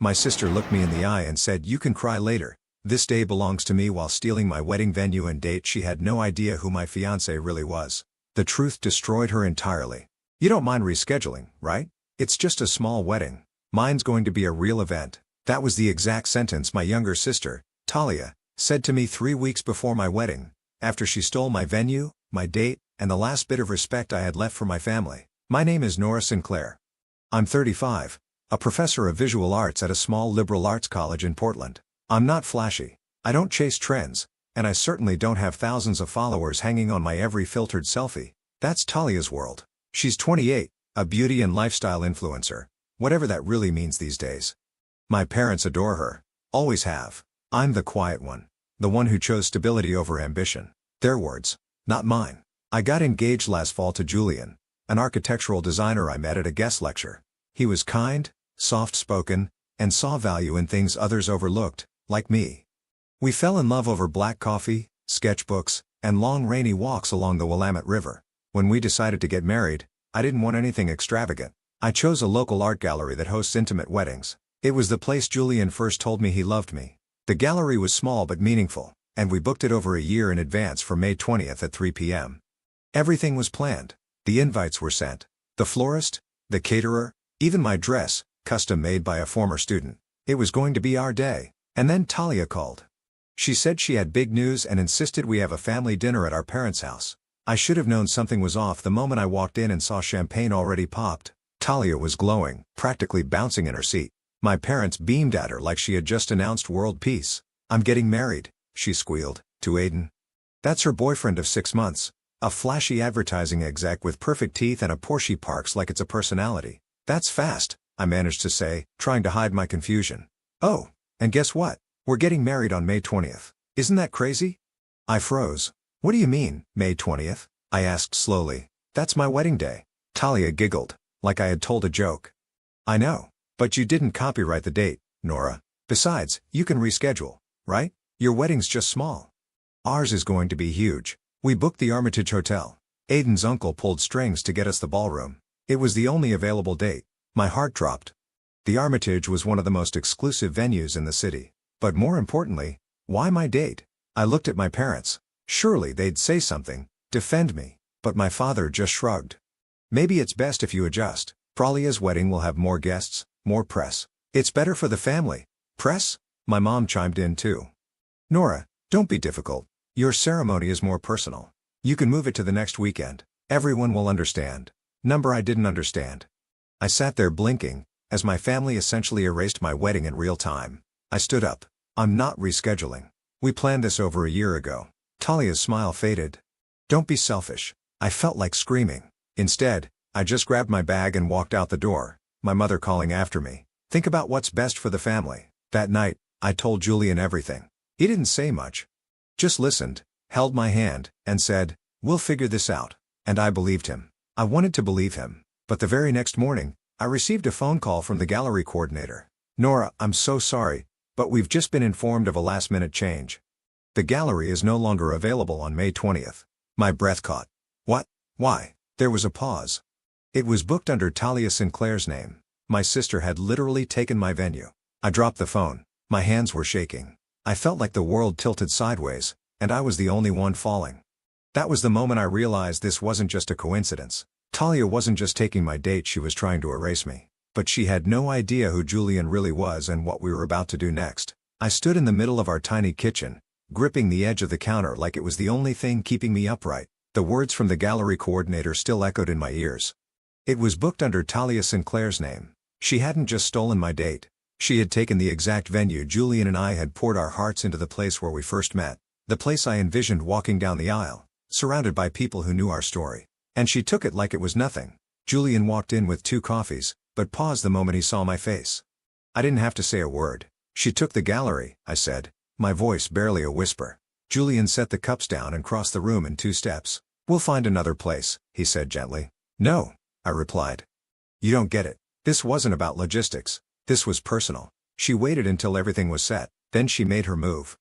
My sister looked me in the eye and said, "You can cry later. This day belongs to me," while stealing my wedding venue and date. She had no idea who my fiancé really was. The truth destroyed her entirely. "You don't mind rescheduling, right? It's just a small wedding. Mine's going to be a real event." That was the exact sentence my younger sister, Talia, said to me 3 weeks before my wedding, after she stole my venue, my date, and the last bit of respect I had left for my family. My name is Nora Sinclair. I'm 35, a professor of visual arts at a small liberal arts college in Portland. I'm not flashy, I don't chase trends, and I certainly don't have thousands of followers hanging on my every filtered selfie. That's Talia's world. She's 28, a beauty and lifestyle influencer, whatever that really means these days. My parents adore her, always have. I'm the quiet one, the one who chose stability over ambition. Their words, not mine. I got engaged last fall to Julian, an architectural designer I met at a guest lecture. He was kind, soft-spoken, and saw value in things others overlooked, like me. We fell in love over black coffee, sketchbooks, and long rainy walks along the Willamette River. When we decided to get married, I didn't want anything extravagant. I chose a local art gallery that hosts intimate weddings. It was the place Julian first told me he loved me. The gallery was small but meaningful, and we booked it over a year in advance for May 20th at 3 p.m. Everything was planned. The invites were sent. The florist, the caterer, even my dress, custom made by a former student. It was going to be our day. And then Talia called. She said she had big news and insisted we have a family dinner at our parents' house. I should have known something was off the moment I walked in and saw champagne already popped. Talia was glowing, practically bouncing in her seat. My parents beamed at her like she had just announced world peace. "I'm getting married," she squealed, "to Aiden. That's her boyfriend of 6 months. A flashy advertising exec with perfect teeth and a Porsche parks like it's a personality." "That's fast," I managed to say, trying to hide my confusion. "Oh, and guess what? We're getting married on May 20th. Isn't that crazy?" I froze. "What do you mean, May 20th? I asked slowly. "That's my wedding day." Talia giggled, like I had told a joke. "I know, but you didn't copyright the date, Nora. Besides, you can reschedule, right? Your wedding's just small. Ours is going to be huge. We booked the Armitage Hotel. Aiden's uncle pulled strings to get us the ballroom. It was the only available date." My heart dropped. The Armitage was one of the most exclusive venues in the city. But more importantly, why my date? I looked at my parents. Surely they'd say something, defend me, but my father just shrugged. "Maybe it's best if you adjust. Pralia's wedding will have more guests, more press. It's better for the family." "Press?" My mom chimed in too. "Nora, don't be difficult. Your ceremony is more personal. You can move it to the next weekend. Everyone will understand." I didn't understand. I sat there blinking, as my family essentially erased my wedding in real time. I stood up. "I'm not rescheduling. We planned this over a year ago." Talia's smile faded. "Don't be selfish." I felt like screaming. Instead, I just grabbed my bag and walked out the door, my mother calling after me. "Think about what's best for the family." That night, I told Julian everything. He didn't say much. Just listened, held my hand, and said, "We'll figure this out." And I believed him. I wanted to believe him. But the very next morning, I received a phone call from the gallery coordinator. "Nora, I'm so sorry, but we've just been informed of a last-minute change. The gallery is no longer available on May 20th. My breath caught. "What? Why?" There was a pause. It was booked under Talia Sinclair's name. My sister had literally taken my venue. I dropped the phone. My hands were shaking. I felt like the world tilted sideways, and I was the only one falling. That was the moment I realized this wasn't just a coincidence. Talia wasn't just taking my date, she was trying to erase me. But she had no idea who Julian really was and what we were about to do next. I stood in the middle of our tiny kitchen, gripping the edge of the counter like it was the only thing keeping me upright. The words from the gallery coordinator still echoed in my ears. It was booked under Talia Sinclair's name. She hadn't just stolen my date. She had taken the exact venue Julian and I had poured our hearts into, the place where we first met. The place I envisioned walking down the aisle, surrounded by people who knew our story. And she took it like it was nothing. Julian walked in with 2 coffees, but paused the moment he saw my face. I didn't have to say a word. "She took the gallery," I said, my voice barely a whisper. Julian set the cups down and crossed the room in 2 steps. "We'll find another place," he said gently. "No," I replied. "You don't get it. This wasn't about logistics. This was personal." She waited until everything was set, then she made her move.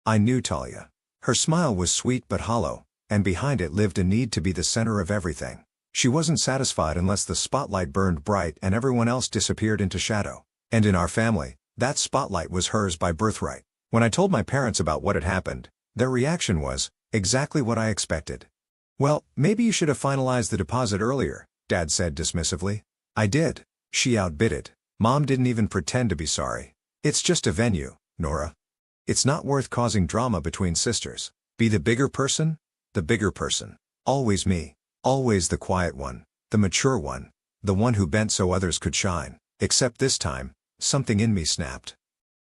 I knew Talia. Her smile was sweet but hollow, and behind it lived a need to be the center of everything. She wasn't satisfied unless the spotlight burned bright and everyone else disappeared into shadow. And in our family, That spotlight was hers by birthright. When I told my parents about what had happened, their reaction was exactly what I expected. "Well, maybe you should have finalized the deposit earlier," Dad said dismissively. "I did." She outbid it. Mom didn't even pretend to be sorry. "It's just a venue, Nora. It's not worth causing drama between sisters. Be the bigger person? The bigger person. Always me. Always the quiet one. The mature one. The one who bent so others could shine. Except this time, something in me snapped.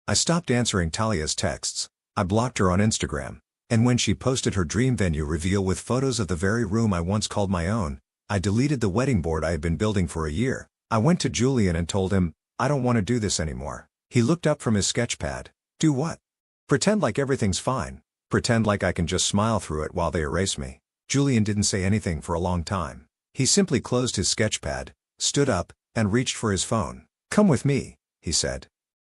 I stopped answering Talia's texts. I blocked her on Instagram. And when she posted her dream venue reveal with photos of the very room I once called my own, I deleted the wedding board I had been building for a year. I went to Julian and told him, "I don't want to do this anymore." He looked up from his sketchpad. "Do what?" "Pretend like everything's fine. Pretend like I can just smile through it while they erase me." Julian didn't say anything for a long time. He simply closed his sketchpad, stood up, and reached for his phone. "Come with me," he said.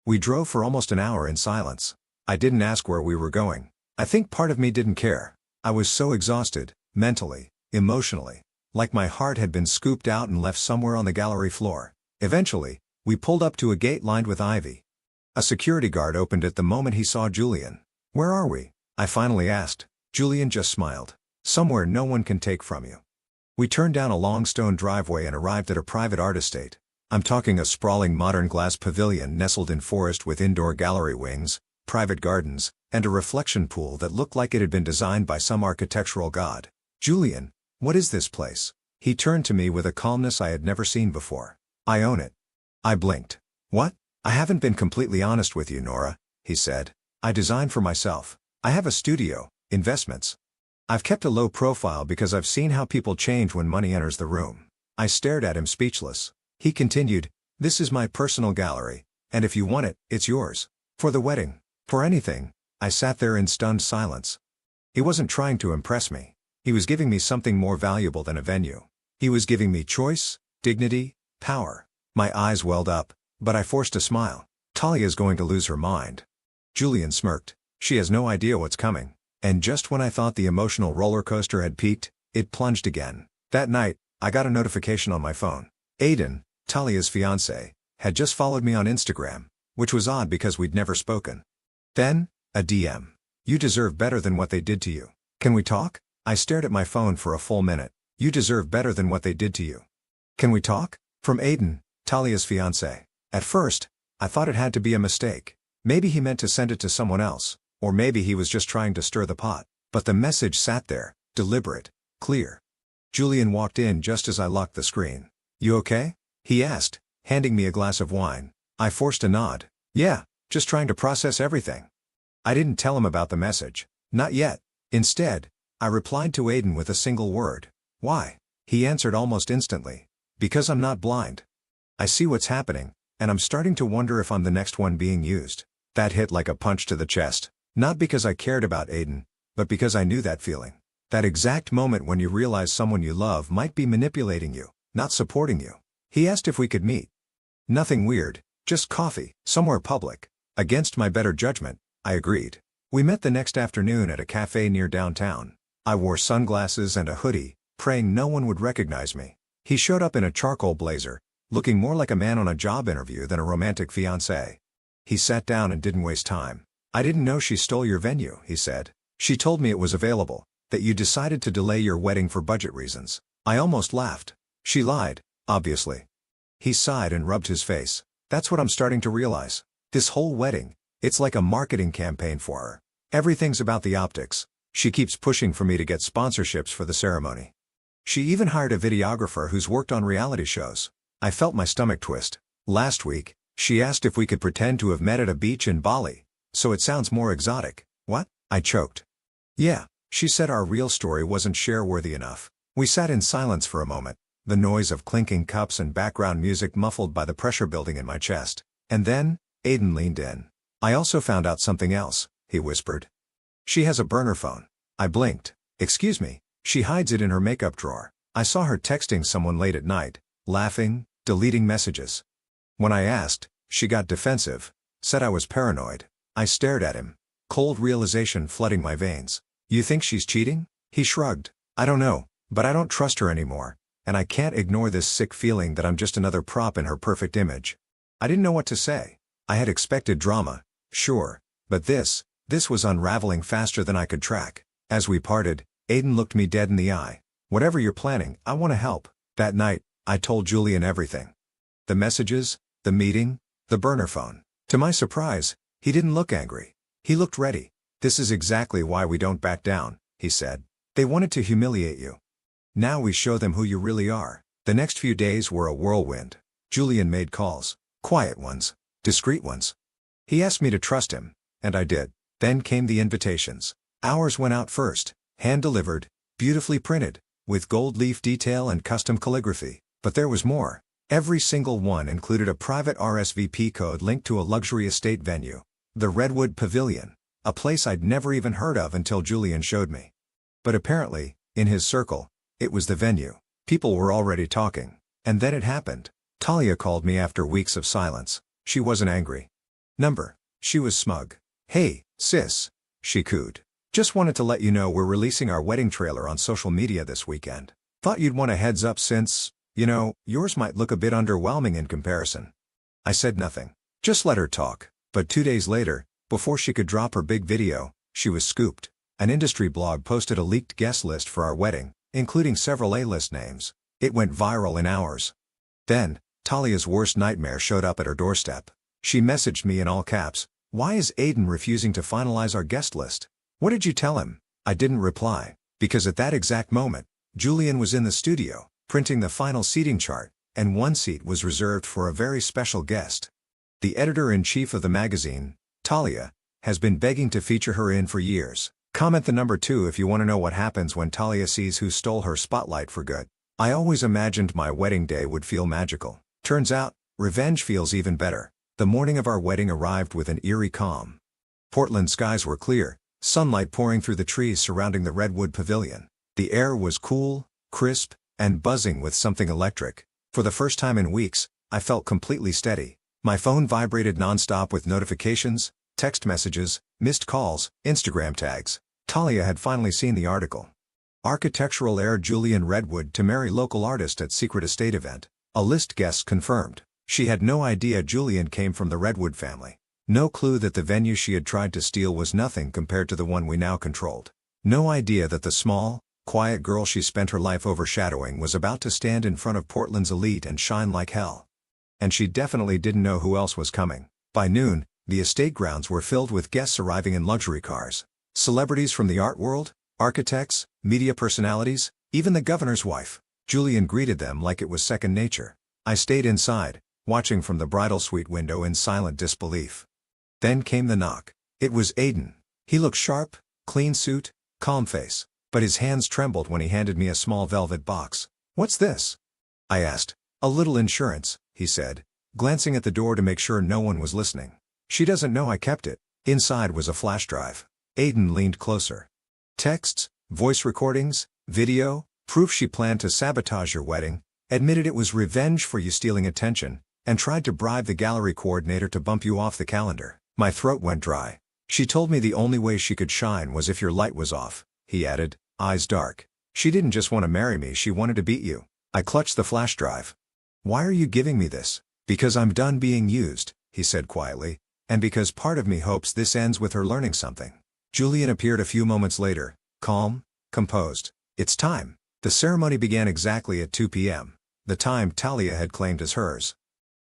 We drove for almost an hour in silence. I didn't ask where we were going. I think part of me didn't care. I was so exhausted, mentally, emotionally, like my heart had been scooped out and left somewhere on the gallery floor. Eventually, we pulled up to a gate lined with ivy. A security guard opened it the moment he saw Julian. "Where are we?" I finally asked. Julian just smiled. "Somewhere no one can take from you." We turned down a long stone driveway and arrived at a private art estate. I'm talking a sprawling modern glass pavilion nestled in forest with indoor gallery wings, private gardens, and a reflection pool that looked like it had been designed by some architectural god. "Julian, what is this place?" He turned to me with a calmness I had never seen before. "I own it." I blinked. "What?" "I haven't been completely honest with you, Nora," he said. "I design for myself. I have a studio, investments. I've kept a low profile because I've seen how people change when money enters the room." I stared at him speechless. He continued, "This is my personal gallery, and if you want it, it's yours. For the wedding. For anything." I sat there in stunned silence. He wasn't trying to impress me. He was giving me something more valuable than a venue. He was giving me choice, dignity, power. My eyes welled up, but I forced a smile. "Talia's going to lose her mind." Julian smirked. "She has no idea what's coming." And just when I thought the emotional roller coaster had peaked, it plunged again. That night, I got a notification on my phone. Aiden, Talia's fiancé, had just followed me on Instagram, which was odd because we'd never spoken. Then, a DM. "You deserve better than what they did to you. Can we talk?" I stared at my phone for a full minute. "You deserve better than what they did to you. Can we talk?" From Aiden, Talia's fiancé. At first, I thought it had to be a mistake. Maybe he meant to send it to someone else, or maybe he was just trying to stir the pot. But the message sat there, deliberate, clear. Julian walked in just as I locked the screen. "You okay?" he asked, handing me a glass of wine. I forced a nod. "Yeah, just trying to process everything." I didn't tell him about the message. Not yet. Instead, I replied to Aiden with a single word. "Why?" He answered almost instantly. "Because I'm not blind. I see what's happening, and I'm starting to wonder if I'm the next one being used." That hit like a punch to the chest. Not because I cared about Aiden, but because I knew that feeling. That exact moment when you realize someone you love might be manipulating you, not supporting you. He asked if we could meet. Nothing weird, just coffee, somewhere public. Against my better judgment, I agreed. We met the next afternoon at a cafe near downtown. I wore sunglasses and a hoodie, praying no one would recognize me. He showed up in a charcoal blazer, looking more like a man on a job interview than a romantic fiancé. He sat down and didn't waste time. "I didn't know she stole your venue," he said. "She told me it was available, that you decided to delay your wedding for budget reasons." I almost laughed. "She lied, obviously." He sighed and rubbed his face. "That's what I'm starting to realize. This whole wedding, it's like a marketing campaign for her. Everything's about the optics. She keeps pushing for me to get sponsorships for the ceremony. She even hired a videographer who's worked on reality shows." I felt my stomach twist. "Last week, she asked if we could pretend to have met at a beach in Bali, so it sounds more exotic." "What?" I choked. "Yeah, she said our real story wasn't share-worthy enough." We sat in silence for a moment, the noise of clinking cups and background music muffled by the pressure building in my chest. And then, Aiden leaned in. "I also found out something else," he whispered. "She has a burner phone." I blinked. "Excuse me." "She hides it in her makeup drawer. I saw her texting someone late at night, laughing, deleting messages. When I asked, she got defensive, said I was paranoid." I stared at him, cold realization flooding my veins. "You think she's cheating?" He shrugged. "I don't know, but I don't trust her anymore, and I can't ignore this sick feeling that I'm just another prop in her perfect image." I didn't know what to say. I had expected drama, sure, but this was unraveling faster than I could track. As we parted, Aiden looked me dead in the eye. Whatever you're planning, I want to help. That night, I told Julian everything. The messages, the meeting, the burner phone. To my surprise, he didn't look angry. He looked ready. This is exactly why we don't back down, he said. They wanted to humiliate you. Now we show them who you really are. The next few days were a whirlwind. Julian made calls. Quiet ones. Discreet ones. He asked me to trust him, and I did. Then came the invitations. Ours went out first, hand-delivered, beautifully printed, with gold leaf detail and custom calligraphy. But there was more. Every single one included a private RSVP code linked to a luxury estate venue. The Redwood Pavilion. A place I'd never even heard of until Julian showed me. But apparently, in his circle, it was the venue. People were already talking. And then it happened. Talia called me after weeks of silence. She wasn't angry. She was smug. Hey, sis, she cooed. Just wanted to let you know we're releasing our wedding trailer on social media this weekend. Thought you'd want a heads up since, yours might look a bit underwhelming in comparison. I said nothing. Just let her talk. But 2 days later, before she could drop her big video, she was scooped. An industry blog posted a leaked guest list for our wedding, including several A-list names. It went viral in hours. Then, Talia's worst nightmare showed up at her doorstep. She messaged me in all caps, "Why is Aiden refusing to finalize our guest list? What did you tell him?" I didn't reply, because at that exact moment, Julian was in the studio, printing the final seating chart, and one seat was reserved for a very special guest. The editor-in-chief of the magazine, Talia, has been begging to feature her in for years. Comment the number 2 if you want to know what happens when Talia sees who stole her spotlight for good. I always imagined my wedding day would feel magical. Turns out, revenge feels even better. The morning of our wedding arrived with an eerie calm. Portland skies were clear, sunlight pouring through the trees surrounding the Redwood Pavilion. The air was cool, crisp, and buzzing with something electric. For the first time in weeks, I felt completely steady. My phone vibrated nonstop with notifications, text messages, missed calls, Instagram tags. Talia had finally seen the article. Architectural heir Julian Redwood to marry local artist at secret estate event. A list guests confirmed. She had no idea Julian came from the Redwood family. No clue that the venue she had tried to steal was nothing compared to the one we now controlled. No idea that the small, quiet girl she spent her life overshadowing was about to stand in front of Portland's elite and shine like hell. And she definitely didn't know who else was coming. By noon, the estate grounds were filled with guests arriving in luxury cars. Celebrities from the art world, architects, media personalities, even the governor's wife. Julian greeted them like it was second nature. I stayed inside, watching from the bridal suite window in silent disbelief. Then came the knock. It was Aiden. He looked sharp, clean suit, calm face, but his hands trembled when he handed me a small velvet box. "What's this?" I asked. "A little insurance," he said, glancing at the door to make sure no one was listening. "She doesn't know I kept it." Inside was a flash drive. Aiden leaned closer. "Texts, voice recordings, video, proof she planned to sabotage your wedding, admitted it was revenge for you stealing attention, and tried to bribe the gallery coordinator to bump you off the calendar." My throat went dry. "She told me the only way she could shine was if your light was off," he added, eyes dark. "She didn't just want to marry me, she wanted to beat you." I clutched the flash drive. "Why are you giving me this?" "Because I'm done being used," he said quietly, "and because part of me hopes this ends with her learning something." Julian appeared a few moments later, calm, composed. "It's time." The ceremony began exactly at 2 p.m., the time Talia had claimed as hers.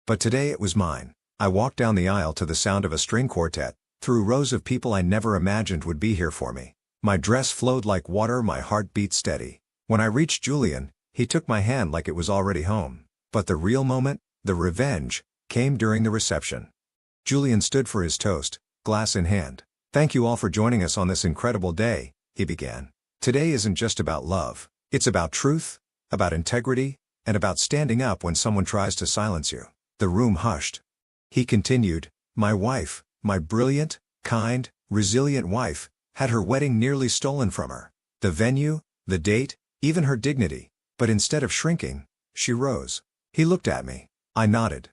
But today it was mine. I walked down the aisle to the sound of a string quartet, through rows of people I never imagined would be here for me. My dress flowed like water, my heart beat steady. When I reached Julian, he took my hand like it was already home. But the real moment, the revenge, came during the reception. Julian stood for his toast, glass in hand. "Thank you all for joining us on this incredible day," he began. "Today isn't just about love. It's about truth, about integrity, and about standing up when someone tries to silence you." The room hushed. He continued, "My wife, my brilliant, kind, resilient wife, had her wedding nearly stolen from her. The venue, the date, even her dignity. But instead of shrinking, she rose." He looked at me. I nodded.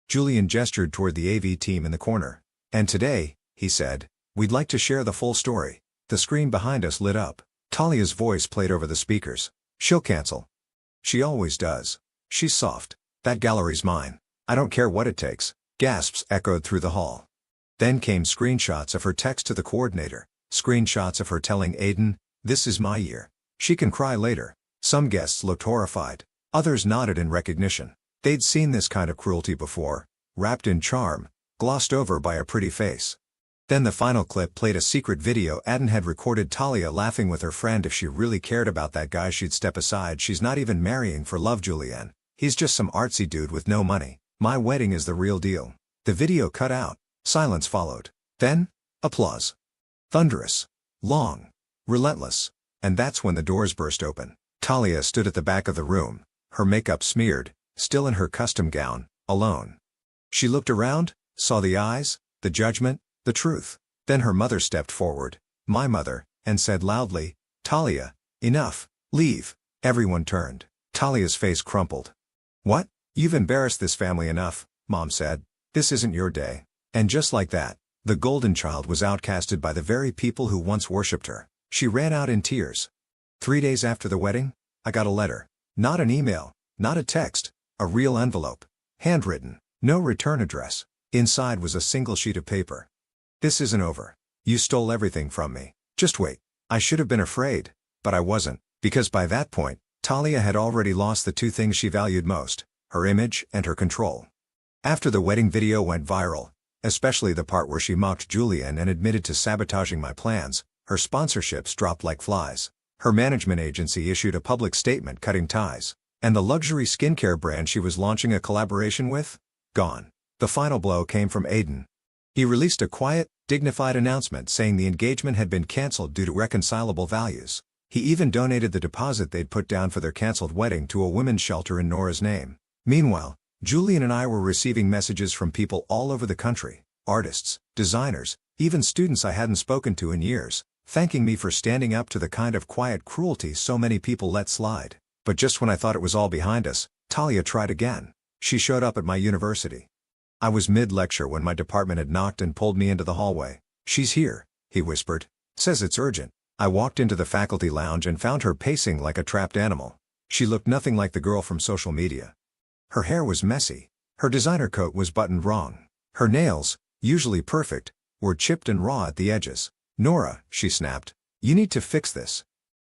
Julian gestured toward the AV team in the corner. "And today," he said, "we'd like to share the full story." The screen behind us lit up. Talia's voice played over the speakers. "She'll cancel. She always does. She's soft. That gallery's mine. I don't care what it takes." Gasps echoed through the hall. Then came screenshots of her text to the coordinator, screenshots of her telling Aiden, "This is my year. She can cry later." Some guests looked horrified. Others nodded in recognition. They'd seen this kind of cruelty before, wrapped in charm, glossed over by a pretty face. Then the final clip played a secret video Aiden had recorded Talia laughing with her friend. "If she really cared about that guy she'd step aside. She's not even marrying for love, Julianne. He's just some artsy dude with no money. My wedding is the real deal." The video cut out. Silence followed. Then, applause. Thunderous. Long. Relentless. And that's when the doors burst open. Talia stood at the back of the room, her makeup smeared, still in her custom gown, alone. She looked around, saw the eyes, the judgment, the truth. Then her mother stepped forward, my mother, and said loudly, "Talia, enough, leave." Everyone turned. Talia's face crumpled. "What? You've embarrassed this family enough," Mom said. "This isn't your day." And just like that, the golden child was outcasted by the very people who once worshipped her. She ran out in tears. 3 days after the wedding, I got a letter. Not an email, not a text, a real envelope. Handwritten, no return address. Inside was a single sheet of paper. "This isn't over. You stole everything from me. Just wait." I should have been afraid, but I wasn't, because by that point, Talia had already lost the two things she valued most, her image and her control. After the wedding video went viral, especially the part where she mocked Julian and admitted to sabotaging my plans, her sponsorships dropped like flies. Her management agency issued a public statement cutting ties. And the luxury skincare brand she was launching a collaboration with? Gone. The final blow came from Aiden. He released a quiet, dignified announcement saying the engagement had been canceled due to irreconcilable values. He even donated the deposit they'd put down for their canceled wedding to a women's shelter in Nora's name. Meanwhile, Julian and I were receiving messages from people all over the country, artists, designers, even students I hadn't spoken to in years, thanking me for standing up to the kind of quiet cruelty so many people let slide. But just when I thought it was all behind us, Talia tried again. She showed up at my university. I was mid-lecture when my department had knocked and pulled me into the hallway. "She's here," he whispered. "Says it's urgent." I walked into the faculty lounge and found her pacing like a trapped animal. She looked nothing like the girl from social media. Her hair was messy. Her designer coat was buttoned wrong. Her nails, usually perfect, were chipped and raw at the edges. "Nora," she snapped, "you need to fix this."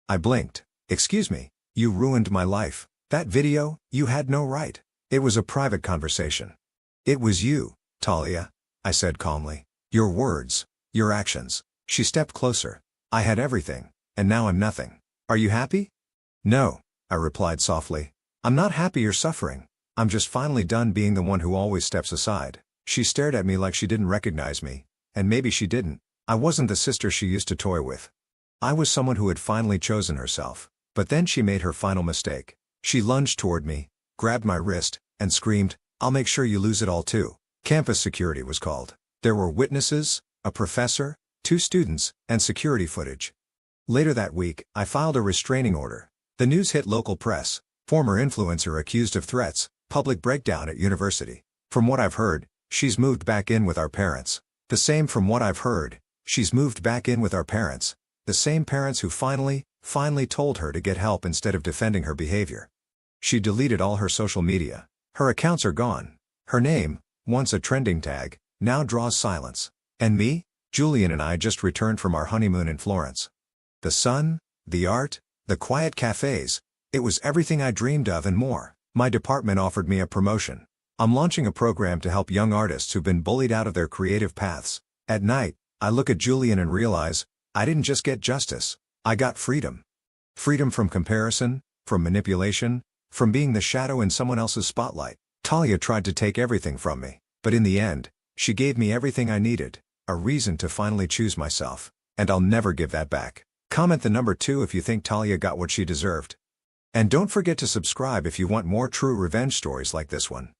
I blinked. "Excuse me, you ruined my life. That video, you had no right." It was a private conversation. "It was you, Talia," I said calmly. "Your words, your actions." She stepped closer. "I had everything, and now I'm nothing. Are you happy?" "No," I replied softly. "I'm not happy or suffering. I'm just finally done being the one who always steps aside." She stared at me like she didn't recognize me, and maybe she didn't. I wasn't the sister she used to toy with. I was someone who had finally chosen herself. But then she made her final mistake. She lunged toward me, grabbed my wrist, and screamed, "I'll make sure you lose it all too." Campus security was called. There were witnesses, a professor, 2 students, and security footage. Later that week, I filed a restraining order. The news hit local press. Former influencer accused of threats, public breakdown at university. From what I've heard, she's moved back in with our parents. The same from what I've heard, she's moved back in with our parents. The same parents who finally told her to get help instead of defending her behavior. She deleted all her social media. Her accounts are gone. Her name, once a trending tag, now draws silence. And me? Julian and I just returned from our honeymoon in Florence. The sun, the art, the quiet cafes, it was everything I dreamed of and more. My department offered me a promotion. I'm launching a program to help young artists who've been bullied out of their creative paths. At night, I look at Julian and realize, I didn't just get justice, I got freedom. Freedom from comparison, from manipulation, from being the shadow in someone else's spotlight. Talia tried to take everything from me, but in the end, she gave me everything I needed, a reason to finally choose myself. And I'll never give that back. Comment the number 2 if you think Talia got what she deserved. And don't forget to subscribe if you want more true revenge stories like this one.